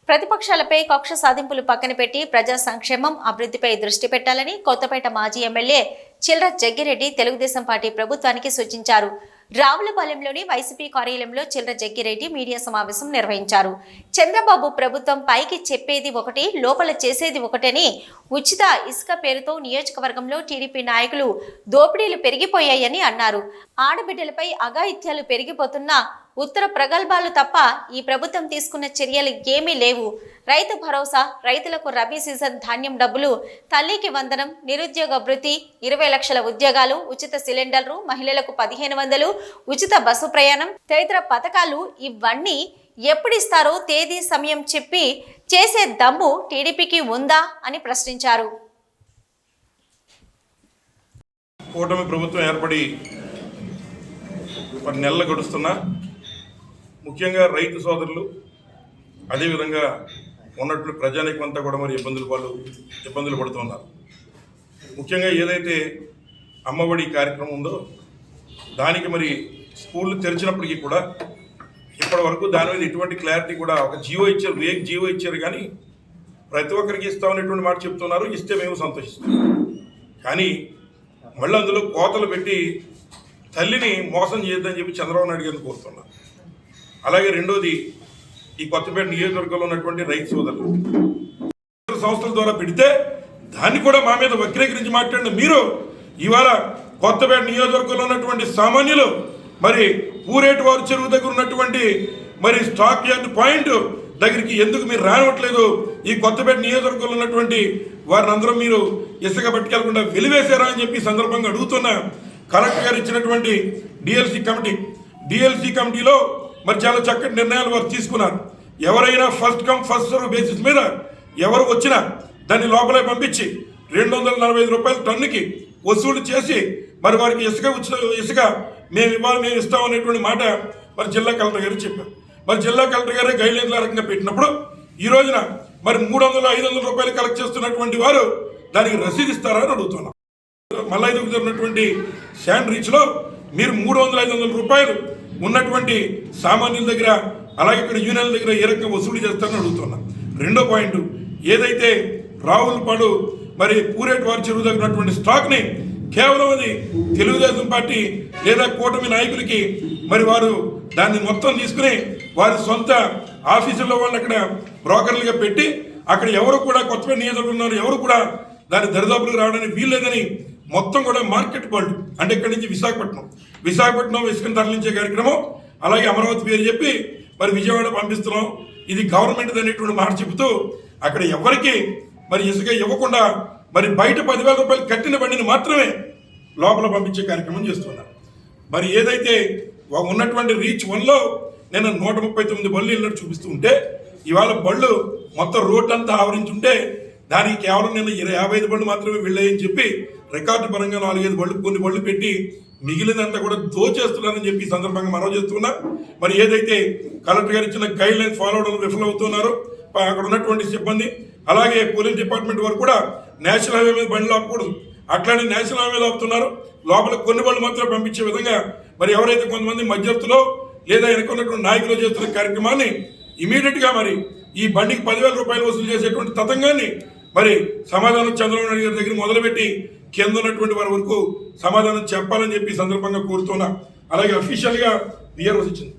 ప్రతిపక్షాలపై కక్ష సాధింపులు పక్కన పెట్టి ప్రజా సంక్షేమం అభివృద్ధిపై దృష్టి పెట్టాలని కొత్తపేట మాజీ ఎమ్మెల్యే చిల్ర జగ్గిరెడ్డి తెలుగుదేశం పార్టీ ప్రభుత్వానికి సూచించారు. రావులపాలెంలోని వైసీపీ కార్యాలయంలో చిల్ర జగ్గిరెడ్డి మీడియా సమావేశం నిర్వహించారు. చంద్రబాబు ప్రభుత్వం పైకి చెప్పేది ఒకటి, లోపల చేసేది ఒకటని, ఉచిత ఇసుక పేరుతో నియోజకవర్గంలో టీడీపీ నాయకులు దోపిడీలు పెరిగిపోయాయని అన్నారు. ఆడబిడ్డలపై అఘాయిత్యాలు పెరిగిపోతున్నా ఉత్తర ప్రగల్భాలు తప్ప ఈ ప్రభుత్వం తీసుకున్న చర్యలు ఏమీ లేవు. రైతు భరోసా, రైతులకు రబీ సీజన్ ధాన్యం డబ్బులు, తల్లికి వందనం, నిరుద్యోగ భృతి, 20 లక్షల ఉద్యోగాలు, ఉచిత సిలిండర్లు, మహిళలకు 1500, ఉచిత బస్సు ప్రయాణం తదితర పథకాలు ఇవన్నీ ఎప్పుడిస్తారో తేదీ సమయం చెప్పి చేసే దమ్ము టీడీపీకి ఉందా అని ప్రశ్నించారు. కూటమి ప్రభుత్వం ఏర్పడి 10 నెలలు గడుస్తున్నా ముఖ్యంగా రైతు సోదరులు అదేవిధంగా ఉన్నట్లు ప్రజానీకం అంతా కూడా మరి ఇబ్బందులు పడుతున్నారు. ముఖ్యంగా ఏదైతే అమ్మఒడి కార్యక్రమం ఉందో దానికి మరి స్కూళ్ళు తెరిచినప్పటికీ కూడా ఇప్పటి వరకు దాని మీద ఎటువంటి క్లారిటీ కూడా ఒక జీవో ఇచ్చారు కానీ ప్రతి ఒక్కరికి ఇస్తామనేటువంటి మాట చెప్తున్నారు. ఇస్తే మేము సంతోషిస్తాం. కానీ మళ్ళీ అందులో కోతలు పెట్టి తల్లిని మోసం చేయొద్దని చెప్పి చంద్రబాబు నాయుడు గారిని కోరుతున్నారు. అలాగే రెండోది, ఈ కొత్తపేట నియోజకవర్గంలో ఉన్నటువంటి రైతు సోదరులు సంస్థల ద్వారా పెడితే దాన్ని కూడా మా మీద వక్రీకరించి మాట్లాడిన మీరు ఇవాళ కొత్తపేట నియోజకవర్గంలో ఉన్నటువంటి సామాన్యులు మరి పూరేటి వారు చెరువు దగ్గర ఉన్నటువంటి మరి స్టాక్ యార్డ్ పాయింట్ దగ్గరికి ఎందుకు మీరు రానివ్వట్లేదు? ఈ కొత్తపేట నియోజకవర్గంలో ఉన్నటువంటి వారిని అందరూ మీరు ఇసుక పట్టుకెళ్లకుండా వెలివేశారా అని చెప్పి సందర్భంగా అడుగుతున్న కలెక్టర్ గారు ఇచ్చినటువంటి డిఎల్సి కమిటీలో మరి చాలా చక్కటి నిర్ణయాలు వారు తీసుకున్నారు. ఎవరైనా first come first serve basis మీద ఎవరు వచ్చినా దాన్ని లోపలే పంపించి 245 రూపాయల టన్నుకి వసూలు చేసి మరి వారికి ఇసుక మేము ఇస్తాం అనేటువంటి మాట మరి జిల్లా కలెక్టర్ గారు చెప్పారు. మరి జిల్లా కలెక్టర్ గారే గైడ్లైన్ల రకంగా పెట్టినప్పుడు ఈ రోజున మరి 300-500 రూపాయలు కలెక్ట్ చేస్తున్నటువంటి వారు దానికి రసీదు ఇస్తారా అని అడుగుతున్నాం. మళ్ళీ ఉన్నటువంటి శాండ్ రీచ్లో మీరు 300-500 రూపాయలు ఉన్నటువంటి సామాన్యుల దగ్గర అలాగే ఇక్కడ యూనియన్ల దగ్గర ఏ రకంగా వసూలు చేస్తారని అడుగుతున్నా. రెండో పాయింట్, ఏదైతే రావులపాడు మరి పూరేటి వారి చెరువు దగ్గర ఉన్నటువంటి స్టాక్ని కేవలం అది తెలుగుదేశం పార్టీ లేదా కూటమి నాయకులకి మరి వారు దాన్ని మొత్తం తీసుకుని వారి సొంత ఆఫీసుల్లో వాళ్ళు అక్కడ బ్రోకర్లుగా పెట్టి అక్కడ ఎవరు కూడా కొత్తపేట నియోజకవర్గంలో ఎవరు కూడా దాని దరిదాపులకు రావడానికి వీల్లేదని మొత్తం కూడా మార్కెట్ బల్డ్ అంటే ఇక్కడి నుంచి విశాఖపట్నం ఇసుకను తరలించే కార్యక్రమం, అలాగే అమరావతి పేరు చెప్పి మరి విజయవాడ పంపిస్తున్నాం, ఇది గవర్నమెంట్ అనేటువంటి మాట చెబుతూ అక్కడ ఎవరికి మరి ఇసుక ఇవ్వకుండా మరి బయట 10,000 రూపాయలు కట్టిన బండిని మాత్రమే లోపల పంపించే కార్యక్రమం చేస్తున్నారు. మరి ఏదైతే ఉన్నటువంటి రీచ్ 1లో నేను 139 బళ్ళు వెళ్ళినట్టు చూపిస్తూ ఉంటే ఇవాళ బళ్ళు మొత్తం రోడ్ అంతా ఆవరించుంటే దానికి కేవలం నేను 55 బళ్ళు మాత్రమే వెళ్ళాయని చెప్పి రికార్డు పరంగా 4-5 కొన్ని బళ్ళు పెట్టి మిగిలినంతా కూడా దోచేస్తున్నారని చెప్పి సందర్భంగా మనవి చేస్తున్నా. మరి ఏదైతే కలెక్టర్ గారు ఇచ్చిన గైడ్ లైన్స్ ఫాలో అవడం విఫలమవుతున్నారో అక్కడ ఉన్నటువంటి సిబ్బంది అలాగే పోలీస్ డిపార్ట్మెంట్ వారు కూడా నేషనల్ హైవే మీద బండ్లు ఆపకూడదు, అట్లానే నేషనల్ హైవే మీద ఆపుతున్నారు. లోపల కొన్ని బళ్ళు మాత్రం పంపించే విధంగా మరి ఎవరైతే కొంతమంది మధ్యవర్తులో లేదా వెనుకున్నటువంటి నాయకులు చేస్తున్న కార్యక్రమాన్ని ఇమీడియట్గా మరి ఈ బండికి 10,000 రూపాయలు వసూలు చేసేటువంటి తతంగాన్ని మరి సమాధానం చంద్రబాబు నాయుడు గారి దగ్గర మొదలుపెట్టి కింద ఉన్నటువంటి వారి వరకు సమాధానం చెప్పాలని చెప్పి సందర్భంగా కోరుతున్నా. అలాగే అఫీషియల్గా విఆర్ఓస్ ఇచ్చింది.